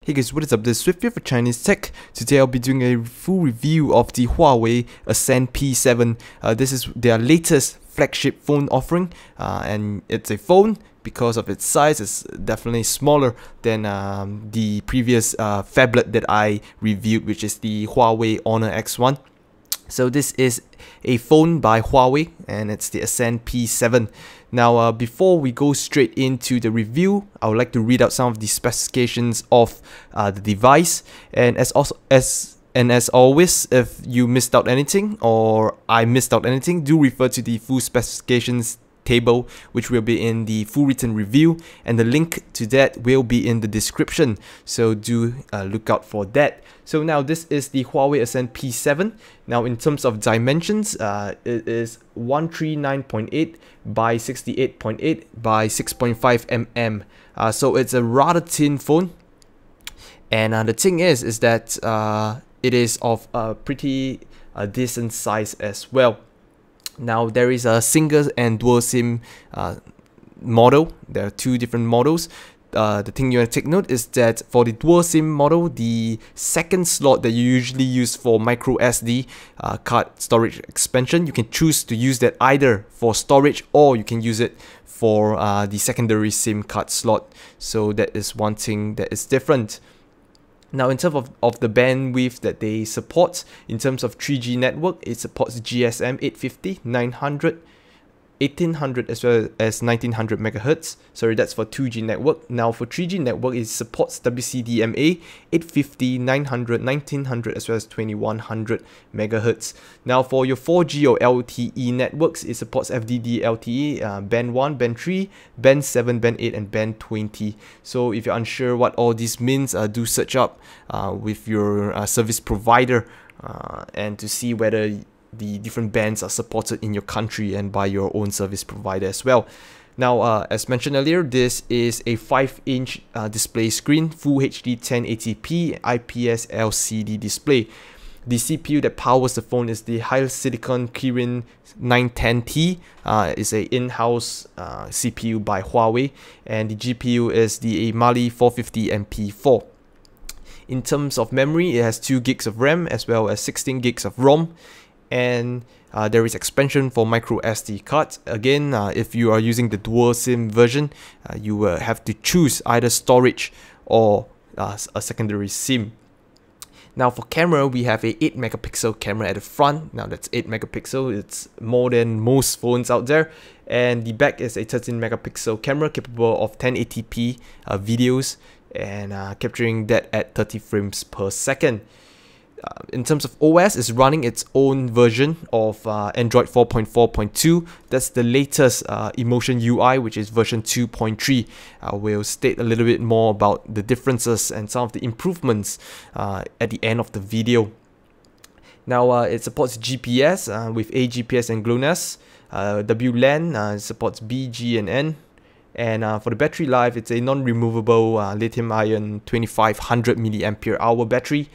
Hey guys, what is up? This is Swift here for Chinese Tech. Today I'll be doing a full review of the Huawei Ascend P7. This is their latest flagship phone offering, and it's a phone. Because of its size, it's definitely smaller than the previous phablet that I reviewed, which is the Huawei Honor X1. So this is a phone by Huawei, and it's the Ascend P7. Now, before we go straight into the review, I would like to read out some of the specifications of the device. And as always, if you missed out anything or I missed out anything, do refer to the full specifications table, which will be in the full written review, and the link to that will be in the description, so do look out for that. So now this is the Huawei Ascend P7. Now in terms of dimensions, it is 139.8 by 68.8 by 6.5 mm. So it's a rather thin phone, and the thing is that it is of a pretty decent size as well. Now there is a single and dual SIM model. There are two different models. The thing you want to take note is that for the dual SIM model, the second slot that you usually use for micro SD card storage expansion, you can choose to use that either for storage or you can use it for the secondary SIM card slot. So that is one thing that is different. Now in terms of the bandwidth that they support, in terms of 3G network, it supports GSM 850, 900, 1800 as well as 1900 megahertz. Sorry, that's for 2G network. Now for 3G network, it supports WCDMA 850, 900, 1900 as well as 2100 megahertz. Now for your 4G or LTE networks, it supports FDD LTE, band 1, band 3, band 7, band 8 and band 20. So if you're unsure what all this means, do search up with your service provider and to see whether the different bands are supported in your country and by your own service provider as well. Now, as mentioned earlier, this is a 5-inch display screen, Full HD 1080p IPS LCD display. The CPU that powers the phone is the HiSilicon Kirin 910T. It's a in-house CPU by Huawei, and the GPU is the Mali 450 MP4. In terms of memory, it has 2 gigs of RAM as well as 16 gigs of ROM. And there is expansion for micro SD cards. Again, if you are using the dual SIM version, you will have to choose either storage or a secondary SIM. Now for camera, we have a 8 megapixel camera at the front. Now that's 8 megapixel, it's more than most phones out there. And the back is a 13 megapixel camera capable of 1080p videos and capturing that at 30 frames per second. In terms of OS, it's running its own version of Android 4.4.2. That's the latest Emotion UI, which is version 2.3. I will state a little bit more about the differences and some of the improvements at the end of the video. Now it supports GPS with AGPS and GLONASS. WLAN, it supports B, G and N. And for the battery life, it's a non-removable lithium-ion 2500 mAh battery.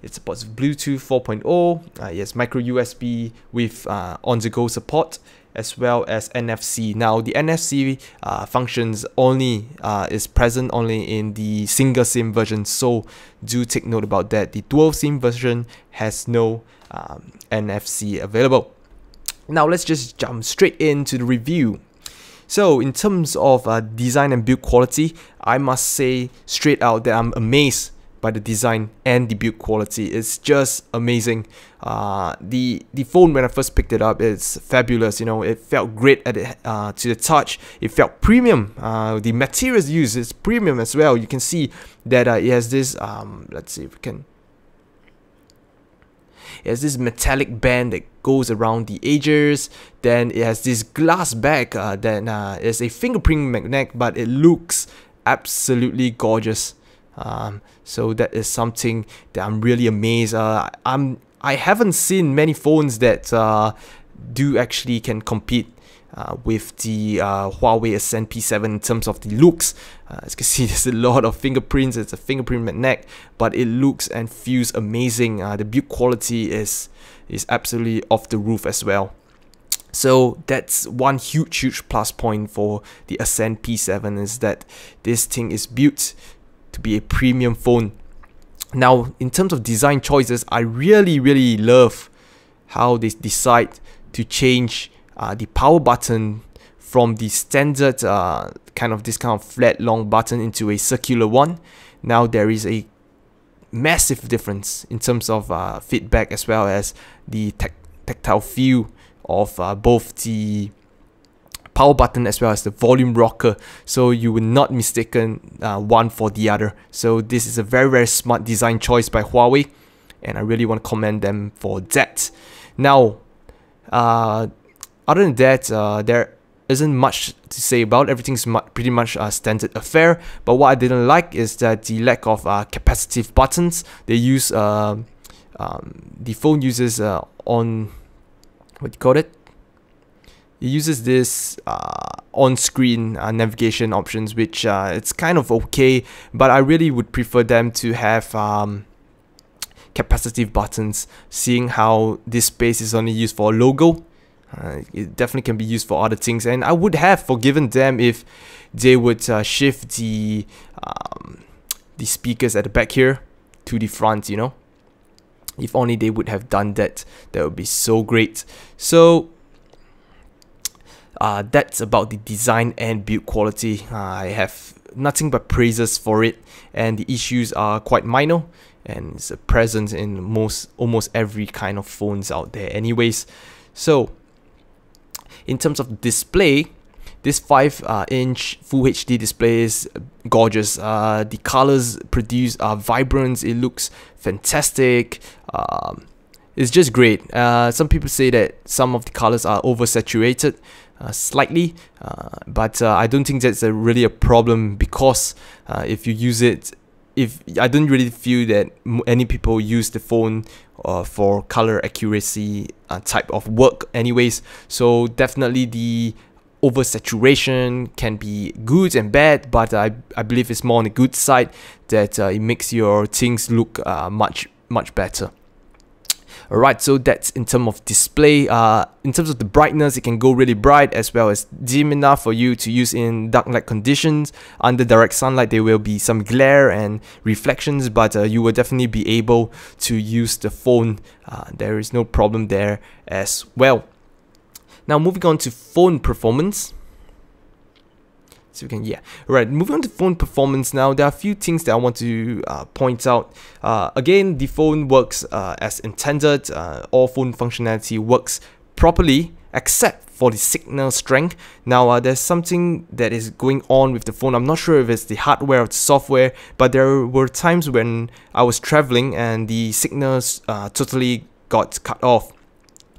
It supports Bluetooth 4.0, yes, micro USB with on-the-go support, as well as NFC. Now, the NFC functions only is present only in the single SIM version, so do take note about that. The dual SIM version has no NFC available. Now, let's just jump straight into the review. So, in terms of design and build quality, I must say straight out that I'm amazed by the design and the build quality. It's just amazing. The phone, when I first picked it up, it's fabulous. You know, it felt great at it, to the touch. It felt premium. The materials used is premium as well. You can see that it has this let's see if we can. It has this metallic band that goes around the edges. Then it has this glass back that is a fingerprint magnet, but it looks absolutely gorgeous. So that is something that I'm really amazed. I haven't seen many phones that do actually can compete with the Huawei Ascend P7 in terms of the looks. As you can see, there's a lot of fingerprints. It's a fingerprint magnet, but it looks and feels amazing. The build quality is absolutely off the roof as well. So that's one huge plus point for the Ascend P7, is that this thing is built to be a premium phone. Now, in terms of design choices, I really love how they decide to change the power button from the standard kind of flat long button into a circular one. Now there is a massive difference in terms of feedback, as well as the tactile feel of both the power button as well as the volume rocker, so you will not mistaken one for the other. So this is a very smart design choice by Huawei, and I really want to commend them for that. Now, other than that, there isn't much to say about. Everything's pretty much standard affair. But what I didn't like is that the lack of capacitive buttons. They use the phone uses on what do you call it? It uses this on-screen navigation options, which it's kind of okay, but I really would prefer them to have capacitive buttons, seeing how this space is only used for a logo. It definitely can be used for other things, and I would have forgiven them if they would shift the speakers at the back here to the front, you know. If only they would have done that, that would be so great. So that's about the design and build quality. I have nothing but praises for it, and the issues are quite minor, and it's present in almost every kind of phones out there anyways. So in terms of display, this 5-inch Full HD display is gorgeous. The colors produced are vibrant. It looks fantastic. It's just great. Some people say that some of the colors are oversaturated slightly, but I don't think that's really a problem, because if you use it, I don't really feel that any people use the phone for color accuracy type of work anyways. So definitely the oversaturation can be good and bad, but I believe it's more on the good side, that it makes your things look much better. Alright, so that's in terms of display. In terms of the brightness, it can go really bright as well as dim enough for you to use in dark light conditions. Under direct sunlight, there will be some glare and reflections, but you will definitely be able to use the phone. There is no problem there as well. Now moving on to phone performance. So we can, right, moving on to phone performance now, there are a few things that I want to point out. Again, the phone works as intended. All phone functionality works properly, except for the signal strength. Now, there's something that is going on with the phone. I'm not sure if it's the hardware or the software, but there were times when I was traveling and the signals totally got cut off.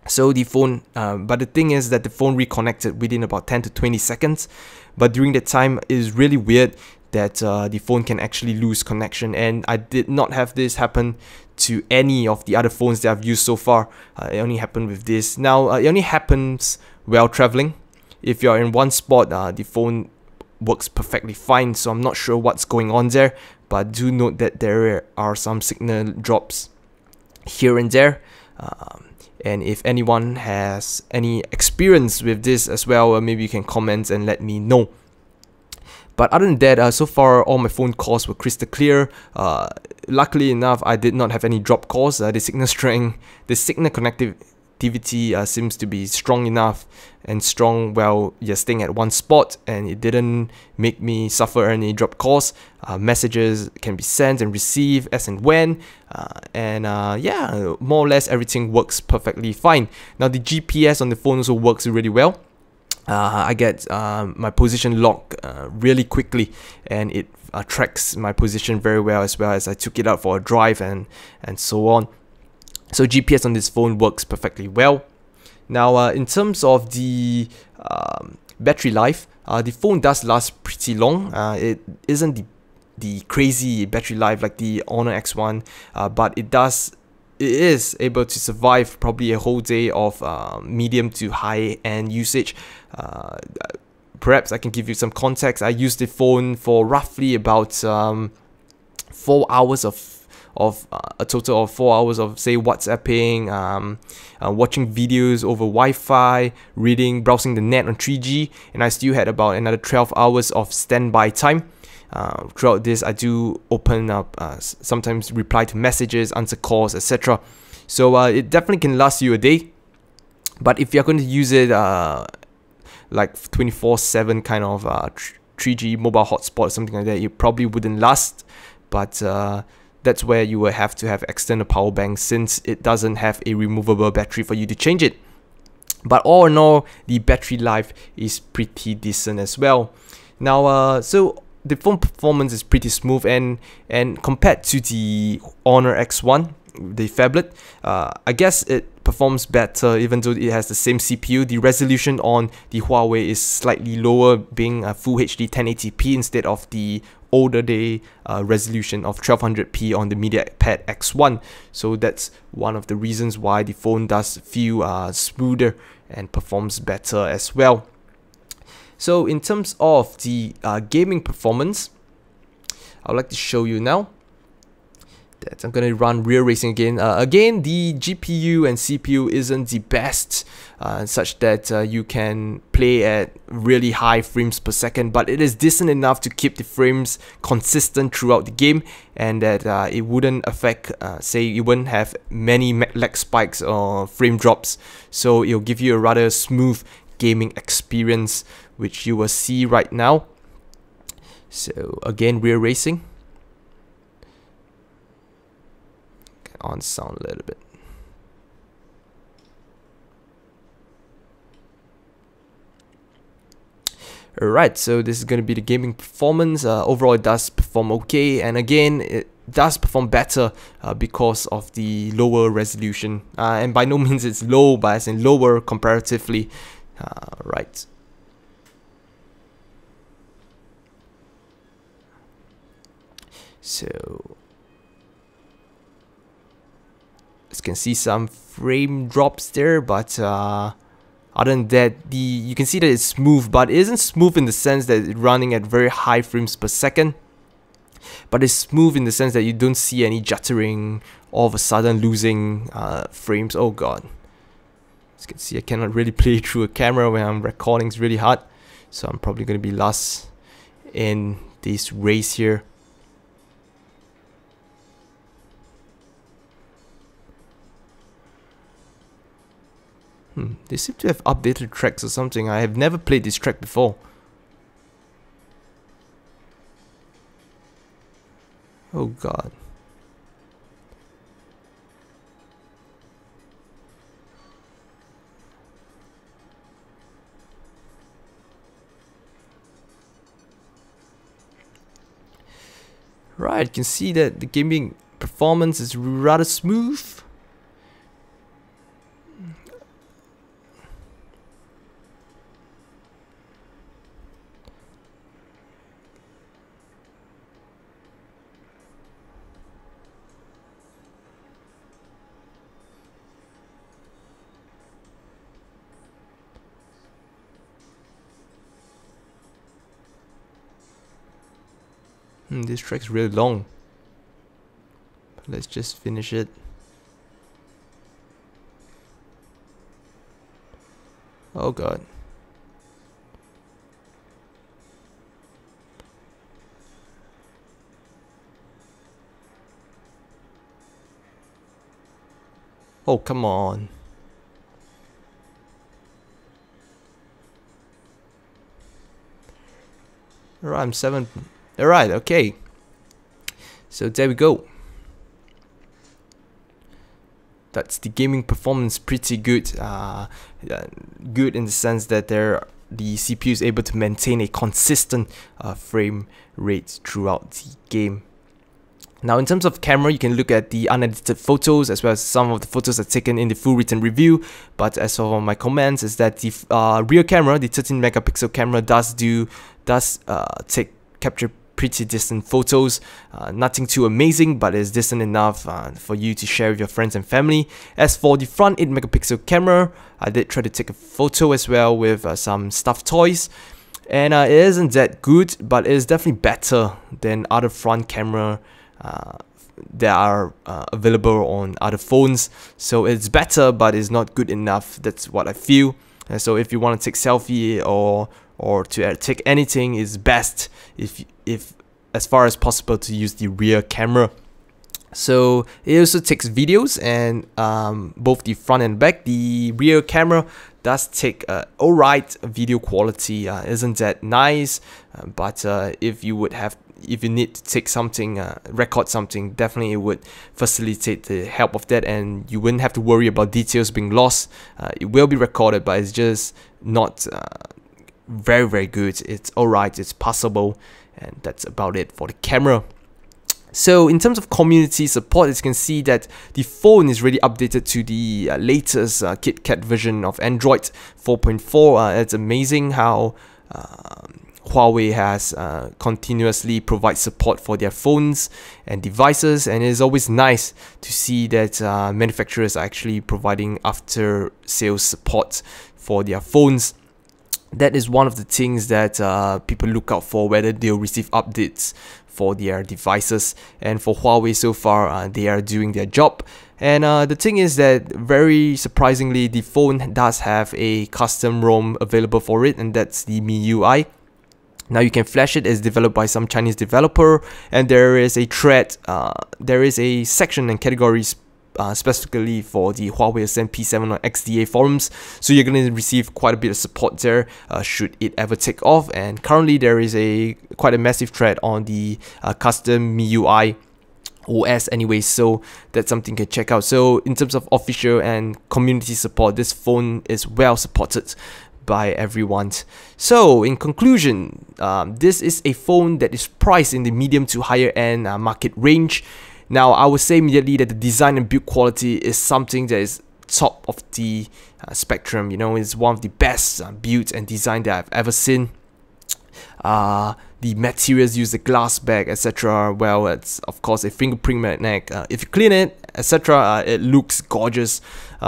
So the phone, but the thing is that the phone reconnected within about 10 to 20 seconds. But during that time, it is really weird that the phone can actually lose connection. And I did not have this happen to any of the other phones that I've used so far. It only happened with this. Now, it only happens while traveling. If you're in one spot, the phone works perfectly fine. So I'm not sure what's going on there. But do note that there are some signal drops here and there. And if anyone has any experience with this as well, maybe you can comment and let me know. But other than that, so far all my phone calls were crystal clear. Luckily enough, I did not have any drop calls. The signal strength, the signal connectivity seems to be strong enough and strong while you're staying at one spot, and it didn't make me suffer any drop calls. Messages can be sent and received as and when, yeah, more or less everything works perfectly fine. Now the GPS on the phone also works really well. I get my position locked really quickly, and it tracks my position very well as I took it out for a drive and so on. So GPS on this phone works perfectly well. Now in terms of the battery life, the phone does last pretty long. It isn't the crazy battery life like the Honor X1, but it is able to survive probably a whole day of medium to high end usage. Perhaps I can give you some context. I used the phone for roughly about 4 hours of a total of 4 hours of, say, WhatsApping, watching videos over Wi-Fi, browsing the net on 3G, and I still had about another 12 hours of standby time. Throughout this, I do open up, sometimes reply to messages, answer calls, etc. So it definitely can last you a day. But if you're going to use it like 24/7 kind of 3G mobile hotspot or something like that, it probably wouldn't last. But that's where you will have to have external power bank, since it doesn't have a removable battery for you to change it. But all in all, the battery life is pretty decent as well. Now, so the phone performance is pretty smooth, and compared to the Honor X1, the phablet, I guess it performs better even though it has the same CPU. The resolution on the Huawei is slightly lower, being a Full HD 1080p instead of the older day resolution of 1200p on the MediaPad X1. So that's one of the reasons why the phone does feel smoother and performs better as well. So in terms of the gaming performance, I would like to show you now that I'm gonna run real racing again. Again, the GPU and CPU isn't the best, such that you can play at really high frames per second, but it is decent enough to keep the frames consistent throughout the game, and that it wouldn't affect, say, you wouldn't have many lag spikes or frame drops. So it'll give you a rather smooth gaming experience, which you will see right now. So again, real racing. On sound a little bit. Alright, so this is going to be the gaming performance. Overall, it does perform okay, and again, it does perform better because of the lower resolution. And by no means it's low, but as in lower comparatively. Right. So you can see some frame drops there, but other than that, you can see that it's smooth, but it isn't smooth in the sense that it's running at very high frames per second. But it's smooth in the sense that you don't see any juttering, all of a sudden losing frames. Oh god. As you can see, I cannot really play through a camera when I'm recording. It's really hard. So I'm probably going to be last in this race here. They seem to have updated tracks or something. I have never played this track before. Oh god. Right, you can see that the gaming performance is rather smooth. This track's really long. Let's just finish it. Oh god. Oh, come on. Alright, I'm 7. Alright, okay. So there we go. That's the gaming performance, pretty good. Good in the sense that the CPU is able to maintain a consistent frame rate throughout the game. Now, in terms of camera, you can look at the unedited photos as well as some of the photos are taken in the full written review. But as for my comments, is that the rear camera, the 13 megapixel camera, does capture pretty decent photos. Nothing too amazing, but it's decent enough for you to share with your friends and family. As for the front 8 megapixel camera, I did try to take a photo as well with some stuffed toys, and it isn't that good, but it is definitely better than other front camera that are available on other phones. So it's better, but it's not good enough. That's what I feel. So if you want to take selfie or to take anything, it's best if as far as possible to use the rear camera. So it also takes videos, and both the front and back. The rear camera does take alright video quality, isn't that nice? But if you need to take something, record something, definitely it would facilitate the help of that, and you wouldn't have to worry about details being lost. It will be recorded, but it's just not very good. It's alright, it's passable, and that's about it for the camera. So in terms of community support, as you can see that the phone is really updated to the latest KitKat version of Android 4.4. It's amazing how Huawei has continuously provide support for their phones and devices, and it's always nice to see that manufacturers are actually providing after sales support for their phones. That is one of the things that people look out for, whether they'll receive updates for their devices. And for Huawei, so far they are doing their job. And the thing is that, very surprisingly, the phone does have a custom ROM available for it, and that's the MIUI. Now you can flash it. It's developed by some Chinese developer, and there is a thread, there is a section and categories specifically for the Huawei Ascend P7 on XDA forums, so you're going to receive quite a bit of support there should it ever take off. And currently there is quite a massive thread on the custom MIUI OS anyway, so that's something you can check out. So in terms of official and community support, this phone is well supported by everyone. So in conclusion, this is a phone that is priced in the medium to higher end market range. Now, I would say immediately that the design and build quality is something that is top of the spectrum. You know, it's one of the best build and design that I've ever seen. The materials used, the glass back, etc. Well, it's of course a fingerprint magnet. If you clean it, etc., it looks gorgeous.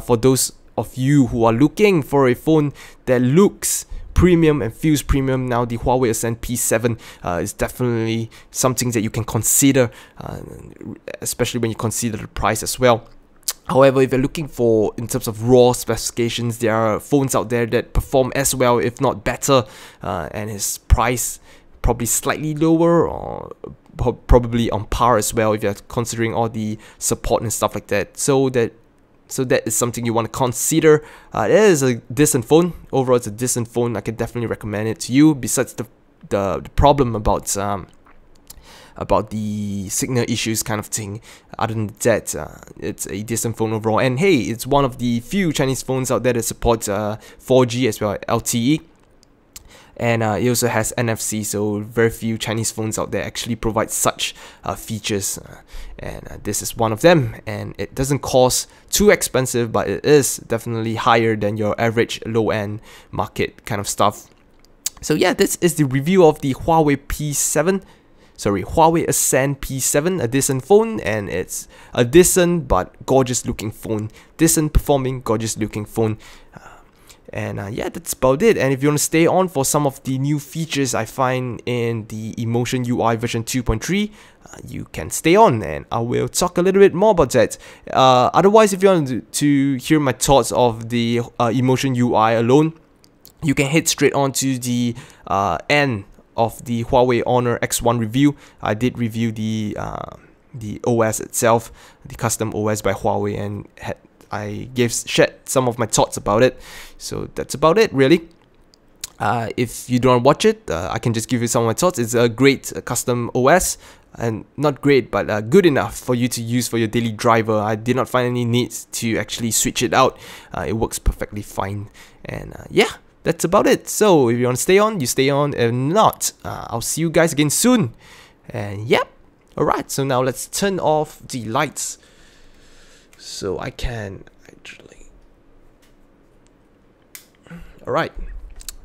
For those of you who are looking for a phone that looks premium and feels premium, now the Huawei Ascend P7 is definitely something that you can consider, especially when you consider the price as well. However, if you're looking for, in terms of raw specifications, there are phones out there that perform as well, if not better, and its price probably slightly lower, or probably on par as well if you're considering all the support and stuff like that. So that is something you want to consider. It is a decent phone. Overall, it's a decent phone. I can definitely recommend it to you. Besides the problem about the signal issues kind of thing, other than that, it's a decent phone overall. And hey, it's one of the few Chinese phones out there that supports 4G as well as LTE. And it also has NFC, so very few Chinese phones out there actually provide such features, and this is one of them. And it doesn't cost too expensive, but it is definitely higher than your average low-end market kind of stuff. So yeah, this is the review of the Huawei Ascend P7, a decent phone, and it's a decent but gorgeous looking phone, decent performing, gorgeous looking phone. And yeah, that's about it. And if you want to stay on for some of the new features I find in the Emotion UI version 2.3, you can stay on, and I will talk a little bit more about that. Otherwise, if you want to hear my thoughts of the Emotion UI alone, you can head straight on to the end of the Huawei Honor X1 review. I did review the OS itself, the custom OS by Huawei, and I shared some of my thoughts about it. So that's about it, really. If you don't watch it, I can just give you some of my thoughts. It's a great custom OS, and not great, but good enough for you to use for your daily driver. I did not find any needs to actually switch it out. It works perfectly fine. And yeah, that's about it. So if you want to stay on, you stay on. If not, I'll see you guys again soon. And yeah, alright, so now let's turn off the lights so I can actually. Alright,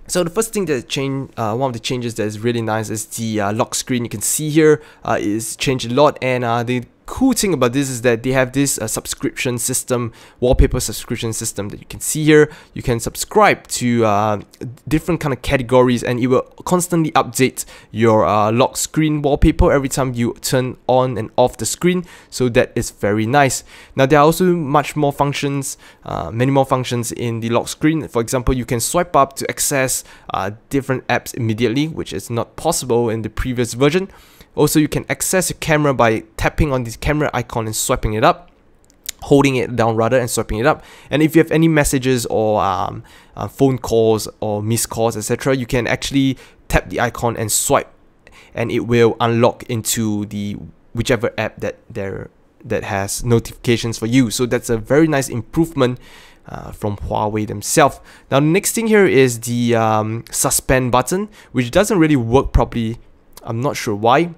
so the first thing that changed, one of the changes that is really nice is the lock screen. You can see here is changed a lot, and the cool thing about this is that they have this subscription system, wallpaper subscription system that you can see here. You can subscribe to different kind of categories, and it will constantly update your lock screen wallpaper every time you turn on and off the screen. So that is very nice. Now there are also much more functions, many more functions in the lock screen. For example, you can swipe up to access different apps immediately, which is not possible in the previous version. Also, you can access your camera by tapping on this camera icon and swiping it up, holding it down rather, and swiping it up. And if you have any messages or phone calls or missed calls, etc., you can actually tap the icon and swipe, and it will unlock into the whichever app that has notifications for you. So that's a very nice improvement from Huawei themselves. Now the next thing here is the suspend button, which doesn't really work properly. I'm not sure why.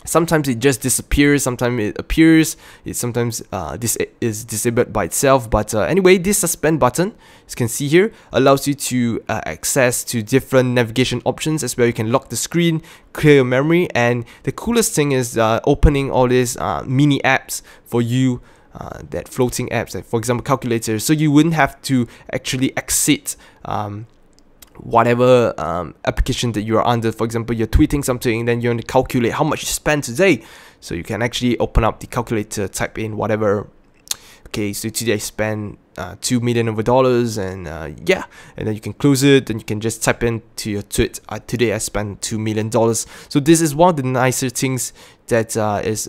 Sometimes it just disappears, sometimes it appears, sometimes this is disabled by itself. But anyway, this suspend button, as you can see here, allows you to access to different navigation options as well. You can lock the screen, clear your memory, and the coolest thing is opening all these mini apps for you, that floating apps, like for example calculator, so you wouldn't have to actually exit whatever application that you are under. For example, you're tweeting something, then you want to calculate how much you spent today, so you can actually open up the calculator, type in whatever. Okay, so today I spent $2 million, and yeah, and then you can close it, and you can just type in to your tweet, today I spent $2 million. So this is one of the nicer things that is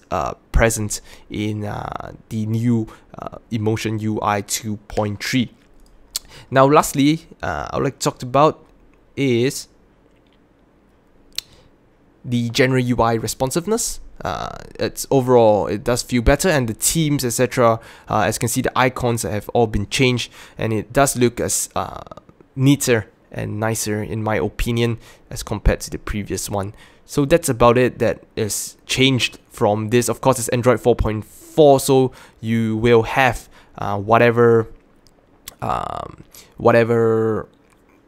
present in the new Emotion UI 2.3. Now lastly, I would like to talk about is the general UI responsiveness. It's overall, it does feel better, and the themes, etc., as you can see, the icons have all been changed, and it does look as neater and nicer in my opinion as compared to the previous one. So that's about it that is changed from this. Of course, it's Android 4.4, so you will have whatever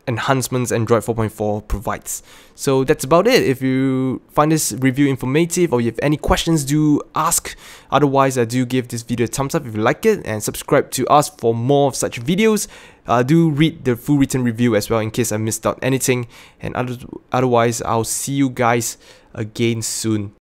enhancements Android 4.4 provides. So that's about it. If you find this review informative or you have any questions, do ask. Otherwise, do give this video a thumbs up if you like it, and subscribe to us for more of such videos. Do read the full written review as well in case I missed out anything. And otherwise, I'll see you guys again soon.